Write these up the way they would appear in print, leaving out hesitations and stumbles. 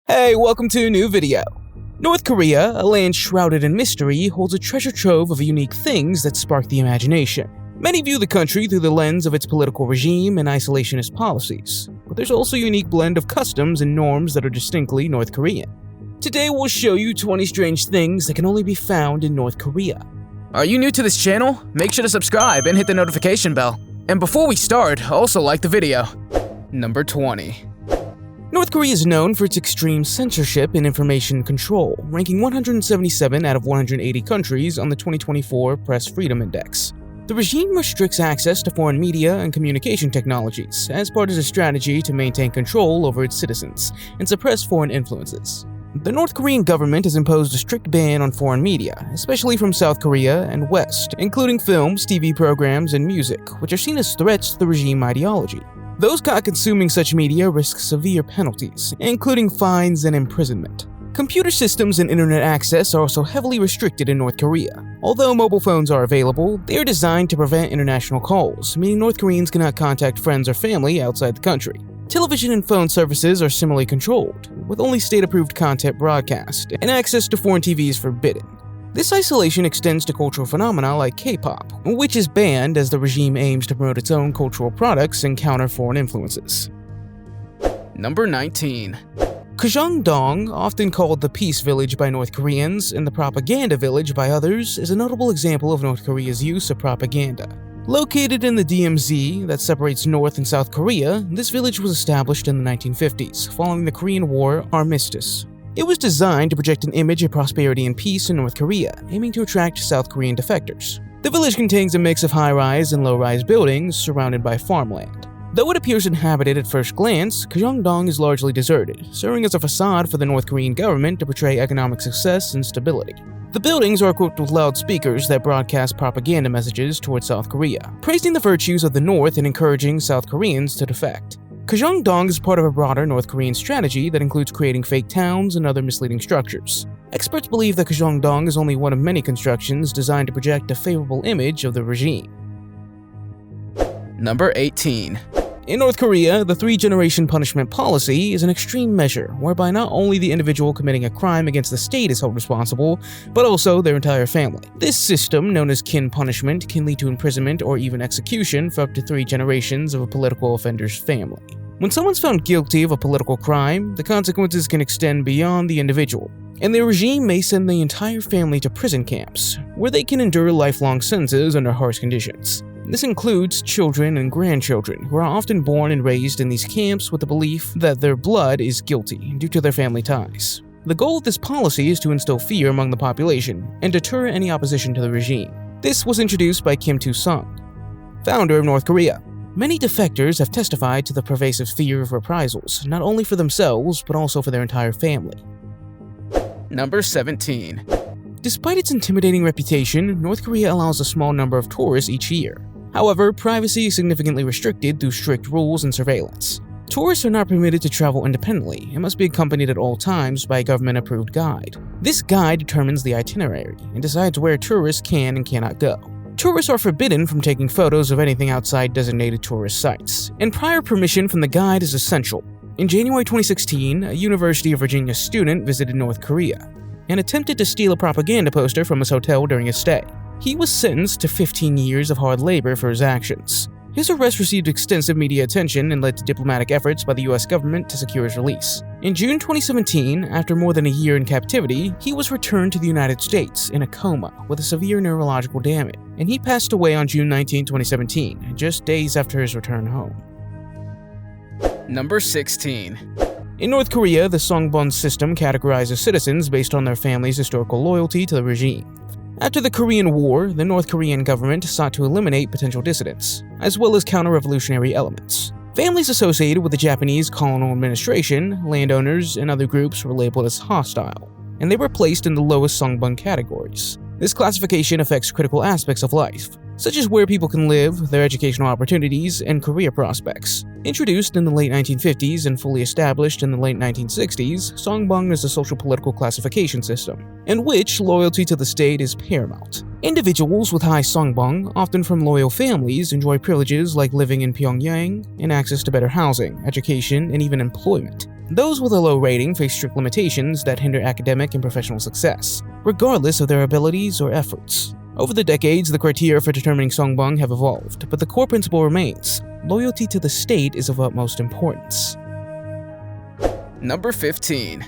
Hey, welcome to a new video. North Korea, a land shrouded in mystery, holds a treasure trove of unique things that spark the imagination. Many view the country through the lens of its political regime and isolationist policies, but there's also a unique blend of customs and norms that are distinctly North Korean. Today we'll show you 20 strange things that can only be found in North Korea. Are you new to this channel? Make sure to subscribe and hit the notification bell. And before we start, also like the video. Number 20. North Korea is known for its extreme censorship and information control, ranking 177 out of 180 countries on the 2024 Press Freedom Index. The regime restricts access to foreign media and communication technologies as part of a strategy to maintain control over its citizens and suppress foreign influences. The North Korean government has imposed a strict ban on foreign media, especially from South Korea and West, including films, TV programs, and music, which are seen as threats to the regime ideology. Those caught consuming such media risk severe penalties, including fines and imprisonment. Computer systems and internet access are also heavily restricted in North Korea. Although mobile phones are available, they are designed to prevent international calls, meaning North Koreans cannot contact friends or family outside the country. Television and phone services are similarly controlled, with only state-approved content broadcast, and access to foreign TV is forbidden. This isolation extends to cultural phenomena like K-pop, which is banned as the regime aims to promote its own cultural products and counter foreign influences. Number 19. Kajang-dong, often called the Peace Village by North Koreans and the Propaganda Village by others, is a notable example of North Korea's use of propaganda. Located in the DMZ that separates North and South Korea, this village was established in the 1950s, following the Korean War armistice. It was designed to project an image of prosperity and peace in North Korea, aiming to attract South Korean defectors. The village contains a mix of high-rise and low-rise buildings surrounded by farmland. Though it appears inhabited at first glance, Kajang-dong is largely deserted, serving as a facade for the North Korean government to portray economic success and stability. The buildings are equipped with loudspeakers that broadcast propaganda messages towards South Korea, praising the virtues of the North and encouraging South Koreans to defect. Kajang-dong is part of a broader North Korean strategy that includes creating fake towns and other misleading structures. Experts believe that Kajang-dong is only one of many constructions designed to project a favorable image of the regime. Number 18. In North Korea, the three-generation punishment policy is an extreme measure whereby not only the individual committing a crime against the state is held responsible, but also their entire family. This system, known as kin punishment, can lead to imprisonment or even execution for up to 3 generations of a political offender's family. When someone's found guilty of a political crime, the consequences can extend beyond the individual, and the regime may send the entire family to prison camps, where they can endure lifelong sentences under harsh conditions. This includes children and grandchildren who are often born and raised in these camps with the belief that their blood is guilty due to their family ties. The goal of this policy is to instill fear among the population and deter any opposition to the regime. This was introduced by Kim Il-sung, founder of North Korea. Many defectors have testified to the pervasive fear of reprisals, not only for themselves but also for their entire family. Number 17. Despite its intimidating reputation, North Korea allows a small number of tourists each year. However, privacy is significantly restricted through strict rules and surveillance. Tourists are not permitted to travel independently and must be accompanied at all times by a government-approved guide. This guide determines the itinerary and decides where tourists can and cannot go. Tourists are forbidden from taking photos of anything outside designated tourist sites, and prior permission from the guide is essential. In January 2016, a University of Virginia student visited North Korea and attempted to steal a propaganda poster from his hotel during his stay. He was sentenced to 15 years of hard labor for his actions. His arrest received extensive media attention and led to diplomatic efforts by the US government to secure his release. In June 2017, after more than a year in captivity, he was returned to the United States in a coma with a severe neurological damage, and he passed away on June 19, 2017, just days after his return home. Number 16. In North Korea, the Songbun system categorizes citizens based on their family's historical loyalty to the regime. After the Korean War, the North Korean government sought to eliminate potential dissidents, as well as counter-revolutionary elements. Families associated with the Japanese colonial administration, landowners, and other groups were labeled as hostile, and they were placed in the lowest Songbun categories. This classification affects critical aspects of life, such as where people can live, their educational opportunities, and career prospects. Introduced in the late 1950s and fully established in the late 1960s, Songbun is a social-political classification system, in which loyalty to the state is paramount. Individuals with high Songbun, often from loyal families, enjoy privileges like living in Pyongyang and access to better housing, education, and even employment. Those with a low rating face strict limitations that hinder academic and professional success, regardless of their abilities or efforts. Over the decades, the criteria for determining Songbun have evolved, but the core principle remains: loyalty to the state is of utmost importance. Number 15.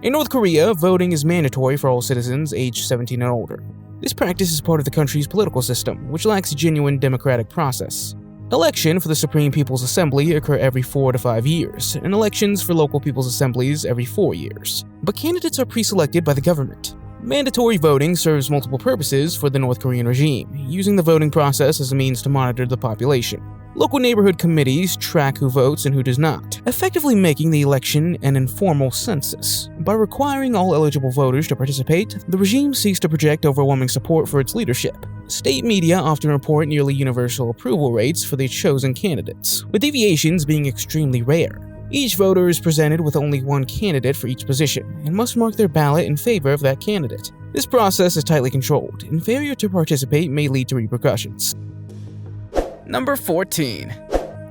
In North Korea, voting is mandatory for all citizens aged 17 and older. This practice is part of the country's political system, which lacks a genuine democratic process. Elections for the Supreme People's Assembly occur every 4 to 5 years, and elections for local people's assemblies every 4 years. But candidates are pre-selected by the government. Mandatory voting serves multiple purposes for the North Korean regime, using the voting process as a means to monitor the population. Local neighborhood committees track who votes and who does not, effectively making the election an informal census. By requiring all eligible voters to participate, the regime seeks to project overwhelming support for its leadership. State media often report nearly universal approval rates for their chosen candidates, with deviations being extremely rare. Each voter is presented with only one candidate for each position and must mark their ballot in favor of that candidate. This process is tightly controlled, and failure to participate may lead to repercussions. Number 14.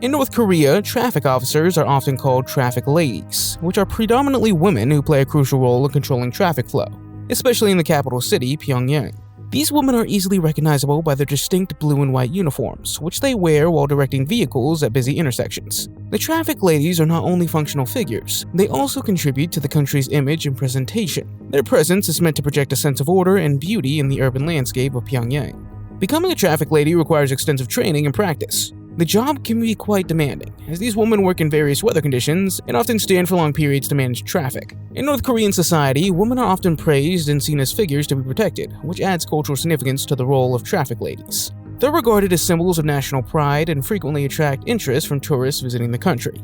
In North Korea, traffic officers are often called traffic ladies, which are predominantly women who play a crucial role in controlling traffic flow, especially in the capital city, Pyongyang. These women are easily recognizable by their distinct blue and white uniforms, which they wear while directing vehicles at busy intersections. The traffic ladies are not only functional figures, they also contribute to the country's image and presentation. Their presence is meant to project a sense of order and beauty in the urban landscape of Pyongyang. Becoming a traffic lady requires extensive training and practice. The job can be quite demanding, as these women work in various weather conditions and often stand for long periods to manage traffic. In North Korean society, women are often praised and seen as figures to be protected, which adds cultural significance to the role of traffic ladies. They're regarded as symbols of national pride and frequently attract interest from tourists visiting the country.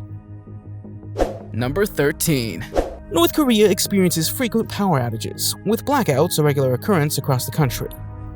Number 13. North Korea experiences frequent power outages, with blackouts a regular occurrence across the country.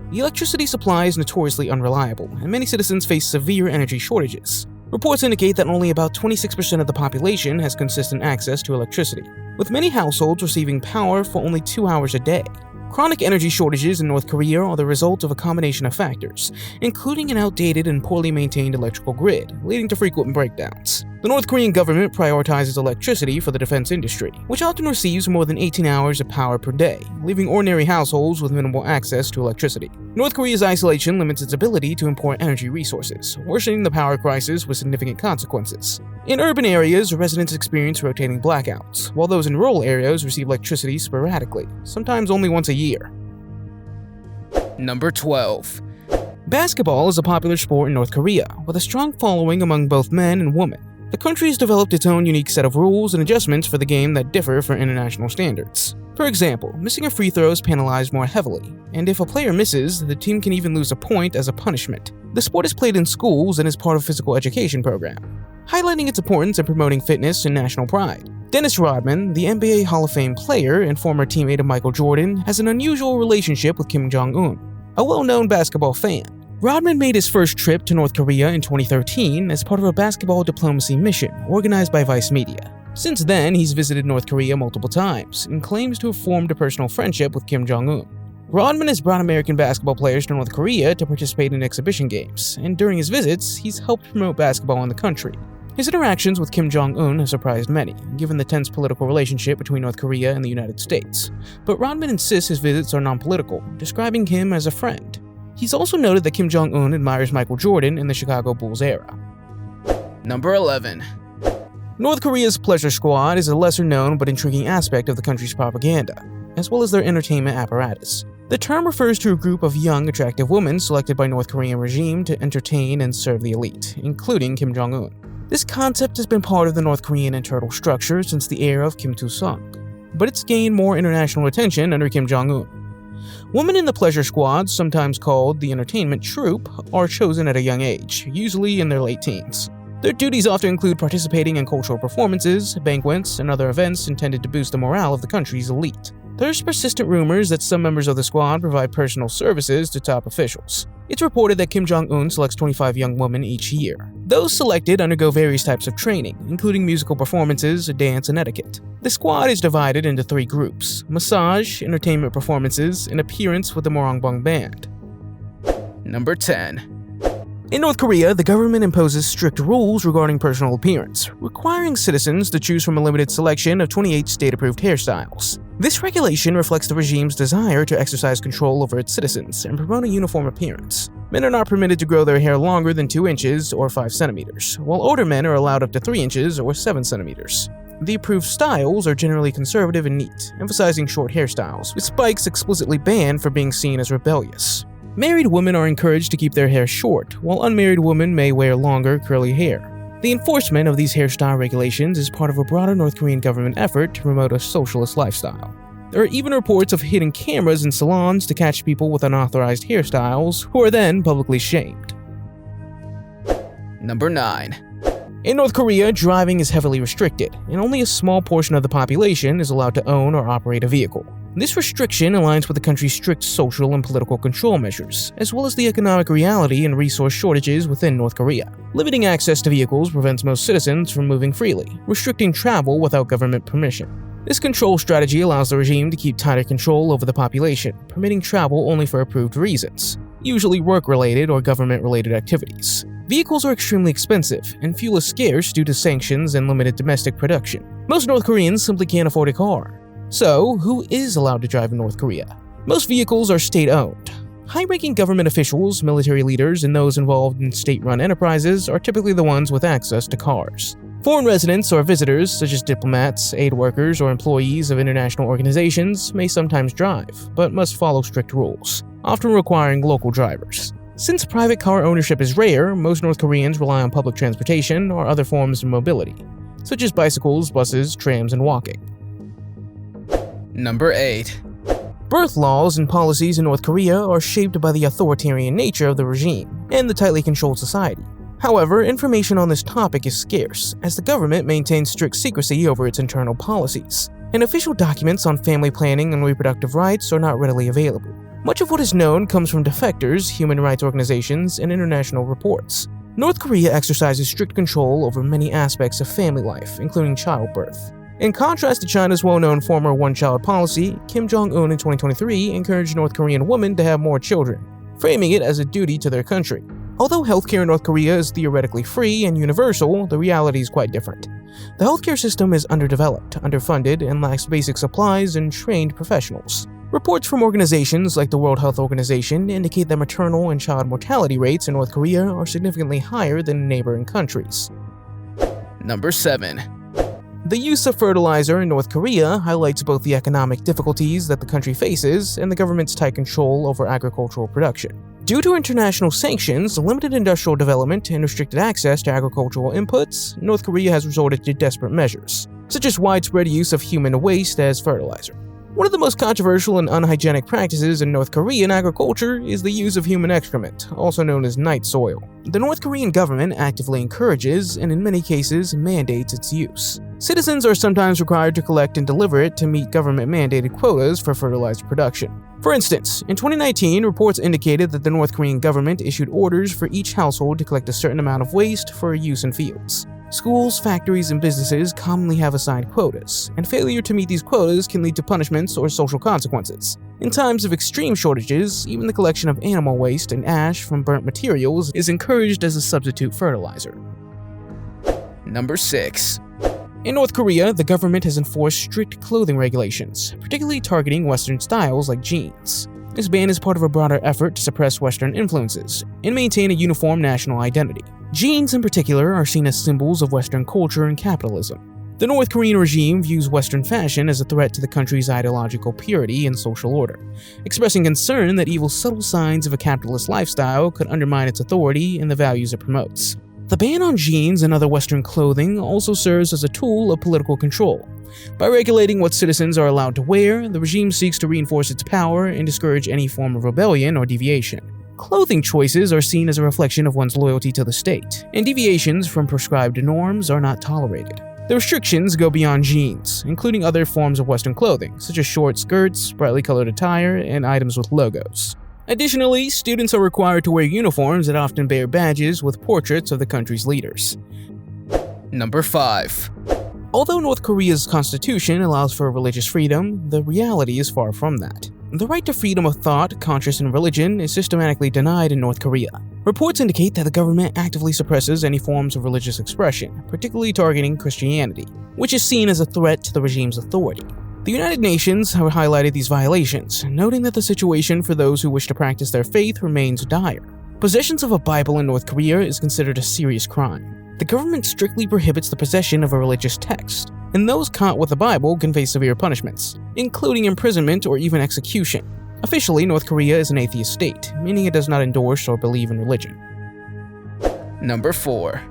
The electricity supply is notoriously unreliable, and many citizens face severe energy shortages. Reports indicate that only about 26% of the population has consistent access to electricity, with many households receiving power for only 2 hours a day. Chronic energy shortages in North Korea are the result of a combination of factors, including an outdated and poorly maintained electrical grid, leading to frequent breakdowns. The North Korean government prioritizes electricity for the defense industry, which often receives more than 18 hours of power per day, leaving ordinary households with minimal access to electricity. North Korea's isolation limits its ability to import energy resources, worsening the power crisis with significant consequences. In urban areas, residents experience rotating blackouts, while those in rural areas receive electricity sporadically, sometimes only once a year. Number 12. Basketball is a popular sport in North Korea, with a strong following among both men and women. The country has developed its own unique set of rules and adjustments for the game that differ from international standards. For example, missing a free throw is penalized more heavily, and if a player misses, the team can even lose a point as a punishment. The sport is played in schools and is part of a physical education program, highlighting its importance in promoting fitness and national pride. Dennis Rodman, the NBA Hall of Fame player and former teammate of Michael Jordan, has an unusual relationship with Kim Jong-un, a well-known basketball fan. Rodman made his first trip to North Korea in 2013 as part of a basketball diplomacy mission organized by Vice Media. Since then, he's visited North Korea multiple times and claims to have formed a personal friendship with Kim Jong-un. Rodman has brought American basketball players to North Korea to participate in exhibition games, and during his visits, he's helped promote basketball in the country. His interactions with Kim Jong-un have surprised many, given the tense political relationship between North Korea and the United States. But Rodman insists his visits are non-political, describing him as a friend. He's also noted that Kim Jong-un admires Michael Jordan in the Chicago Bulls era. Number 11. North Korea's pleasure squad is a lesser-known but intriguing aspect of the country's propaganda, as well as their entertainment apparatus. The term refers to a group of young, attractive women selected by North Korean regime to entertain and serve the elite, including Kim Jong-un. This concept has been part of the North Korean internal structure since the era of Kim Il-sung, but it's gained more international attention under Kim Jong-un. Women in the pleasure squad, sometimes called the entertainment troupe, are chosen at a young age, usually in their late teens. Their duties often include participating in cultural performances, banquets, and other events intended to boost the morale of the country's elite. There's persistent rumors that some members of the squad provide personal services to top officials. It's reported that Kim Jong-un selects 25 young women each year. Those selected undergo various types of training, including musical performances, dance, and etiquette. The squad is divided into 3 groups: massage, entertainment performances, and appearance with the Morangbong band. Number 10. In North Korea, the government imposes strict rules regarding personal appearance, requiring citizens to choose from a limited selection of 28 state-approved hairstyles. This regulation reflects the regime's desire to exercise control over its citizens and promote a uniform appearance. Men are not permitted to grow their hair longer than 2 inches or 5 centimeters, while older men are allowed up to 3 inches or 7 centimeters. The approved styles are generally conservative and neat, emphasizing short hairstyles, with spikes explicitly banned for being seen as rebellious. Married women are encouraged to keep their hair short, while unmarried women may wear longer, curly hair. The enforcement of these hairstyle regulations is part of a broader North Korean government effort to promote a socialist lifestyle. There are even reports of hidden cameras in salons to catch people with unauthorized hairstyles, who are then publicly shamed. Number 9. In North Korea, driving is heavily restricted, and only a small portion of the population is allowed to own or operate a vehicle. This restriction aligns with the country's strict social and political control measures, as well as the economic reality and resource shortages within North Korea. Limiting access to vehicles prevents most citizens from moving freely, restricting travel without government permission. This control strategy allows the regime to keep tighter control over the population, permitting travel only for approved reasons, usually work-related or government-related activities. Vehicles are extremely expensive, and fuel is scarce due to sanctions and limited domestic production. Most North Koreans simply can't afford a car. So, who is allowed to drive in North Korea? Most vehicles are state-owned. High-ranking government officials, military leaders, and those involved in state-run enterprises are typically the ones with access to cars. Foreign residents or visitors, such as diplomats, aid workers, or employees of international organizations, may sometimes drive, but must follow strict rules, often requiring local drivers. Since private car ownership is rare, most North Koreans rely on public transportation or other forms of mobility, such as bicycles, buses, trams, and walking. Number 8. Birth laws and policies in North Korea are shaped by the authoritarian nature of the regime and the tightly controlled society. However, information on this topic is scarce, as the government maintains strict secrecy over its internal policies, and official documents on family planning and reproductive rights are not readily available. Much of what is known comes from defectors, human rights organizations, and international reports. North Korea exercises strict control over many aspects of family life, including childbirth. In contrast to China's well-known former one-child policy, Kim Jong-un in 2023 encouraged North Korean women to have more children, framing it as a duty to their country. Although healthcare in North Korea is theoretically free and universal, the reality is quite different. The healthcare system is underdeveloped, underfunded, and lacks basic supplies and trained professionals. Reports from organizations like the World Health Organization indicate that maternal and child mortality rates in North Korea are significantly higher than in neighboring countries. Number 7. The use of fertilizer in North Korea highlights both the economic difficulties that the country faces and the government's tight control over agricultural production. Due to international sanctions, limited industrial development, and restricted access to agricultural inputs, North Korea has resorted to desperate measures, such as widespread use of human waste as fertilizer. One of the most controversial and unhygienic practices in North Korean agriculture is the use of human excrement, also known as night soil. The North Korean government actively encourages, and in many cases, mandates its use. Citizens are sometimes required to collect and deliver it to meet government-mandated quotas for fertilizer production. For instance, in 2019, reports indicated that the North Korean government issued orders for each household to collect a certain amount of waste for use in fields. Schools, factories, and businesses commonly have assigned quotas, and failure to meet these quotas can lead to punishments or social consequences. In times of extreme shortages, even the collection of animal waste and ash from burnt materials is encouraged as a substitute fertilizer. Number 6. In North Korea, the government has enforced strict clothing regulations, particularly targeting Western styles like jeans. This ban is part of a broader effort to suppress Western influences and maintain a uniform national identity. Jeans, in particular, are seen as symbols of Western culture and capitalism. The North Korean regime views Western fashion as a threat to the country's ideological purity and social order, expressing concern that even subtle signs of a capitalist lifestyle could undermine its authority and the values it promotes. The ban on jeans and other Western clothing also serves as a tool of political control. By regulating what citizens are allowed to wear, the regime seeks to reinforce its power and discourage any form of rebellion or deviation. Clothing choices are seen as a reflection of one's loyalty to the state, and deviations from prescribed norms are not tolerated. The restrictions go beyond jeans, including other forms of Western clothing, such as short skirts, brightly colored attire, and items with logos. Additionally, students are required to wear uniforms that often bear badges with portraits of the country's leaders. Number 5. Although North Korea's constitution allows for religious freedom, the reality is far from that. The right to freedom of thought, conscience, and religion is systematically denied in North Korea. Reports indicate that the government actively suppresses any forms of religious expression, particularly targeting Christianity, which is seen as a threat to the regime's authority. The United Nations have highlighted these violations, noting that the situation for those who wish to practice their faith remains dire. Possession of a Bible in North Korea is considered a serious crime. The government strictly prohibits the possession of a religious text, and those caught with the Bible can face severe punishments, including imprisonment or even execution. Officially, North Korea is an atheist state, meaning it does not endorse or believe in religion. Number 4.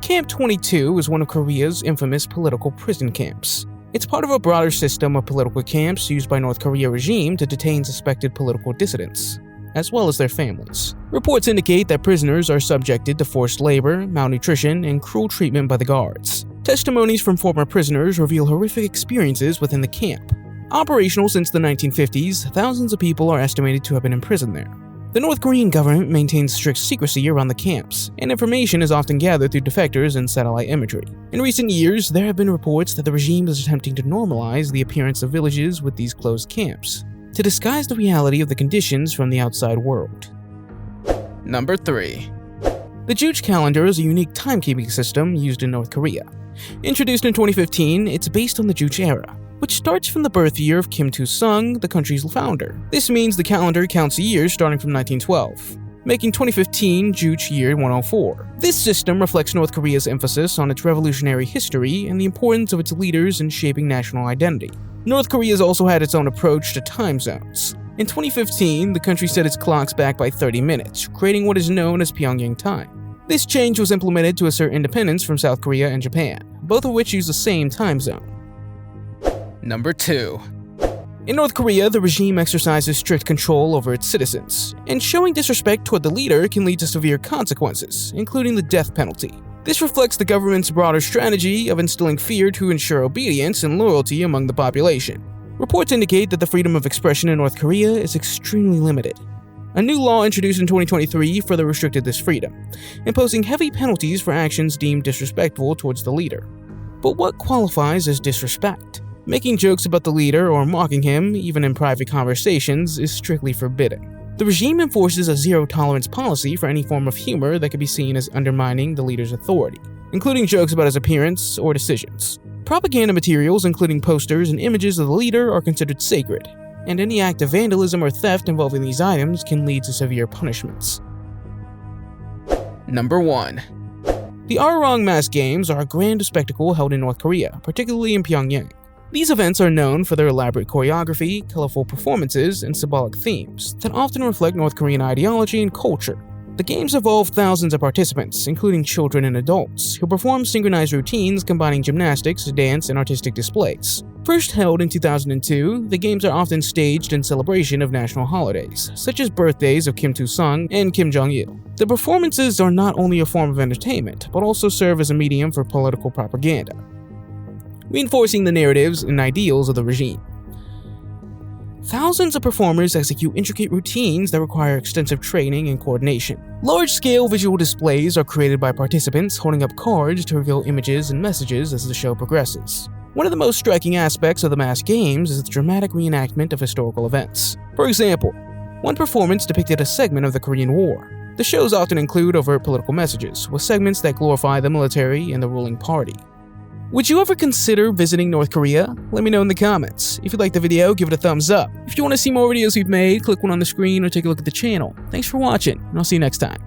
Camp 22 is one of Korea's infamous political prison camps. It's part of a broader system of political camps used by North Korea regime to detain suspected political dissidents, as well as their families. Reports indicate that prisoners are subjected to forced labor, malnutrition, and cruel treatment by the guards. Testimonies from former prisoners reveal horrific experiences within the camp. Operational since the 1950s, thousands of people are estimated to have been imprisoned there. The North Korean government maintains strict secrecy around the camps, and information is often gathered through defectors and satellite imagery. In recent years, there have been reports that the regime is attempting to normalize the appearance of villages with these closed camps, to disguise the reality of the conditions from the outside world. Number 3. The Juche calendar is a unique timekeeping system used in North Korea. Introduced in 2015, it's based on the Juche era, which starts from the birth year of Kim Il-sung, the country's founder. This means the calendar counts years starting from 1912, making 2015 Juche Year 104. This system reflects North Korea's emphasis on its revolutionary history and the importance of its leaders in shaping national identity. North Korea has also had its own approach to time zones. In 2015, the country set its clocks back by 30 minutes, creating what is known as Pyongyang time. This change was implemented to assert independence from South Korea and Japan, both of which use the same time zone. Number 2. In North Korea, the regime exercises strict control over its citizens, and showing disrespect toward the leader can lead to severe consequences, including the death penalty. This reflects the government's broader strategy of instilling fear to ensure obedience and loyalty among the population. Reports indicate that the freedom of expression in North Korea is extremely limited. A new law introduced in 2023 further restricted this freedom, imposing heavy penalties for actions deemed disrespectful towards the leader. But what qualifies as disrespect? Making jokes about the leader or mocking him, even in private conversations, is strictly forbidden. The regime enforces a zero-tolerance policy for any form of humor that could be seen as undermining the leader's authority, including jokes about his appearance or decisions. Propaganda materials, including posters and images of the leader, are considered sacred, and any act of vandalism or theft involving these items can lead to severe punishments. Number 1. The Arirang mass games are a grand spectacle held in North Korea, particularly in Pyongyang. These events are known for their elaborate choreography, colorful performances, and symbolic themes that often reflect North Korean ideology and culture. The games involve thousands of participants, including children and adults, who perform synchronized routines combining gymnastics, dance, and artistic displays. First held in 2002, the games are often staged in celebration of national holidays, such as birthdays of Kim Il-sung and Kim Jong-il. The performances are not only a form of entertainment, but also serve as a medium for political propaganda, reinforcing the narratives and ideals of the regime. Thousands of performers execute intricate routines that require extensive training and coordination. Large-scale visual displays are created by participants holding up cards to reveal images and messages as the show progresses. One of the most striking aspects of the mass games is the dramatic reenactment of historical events. For example, one performance depicted a segment of the Korean War. The shows often include overt political messages, with segments that glorify the military and the ruling party. Would you ever consider visiting North Korea? Let me know in the comments. If you liked the video, give it a thumbs up. If you want to see more videos we've made, click one on the screen or take a look at the channel. Thanks for watching, and I'll see you next time.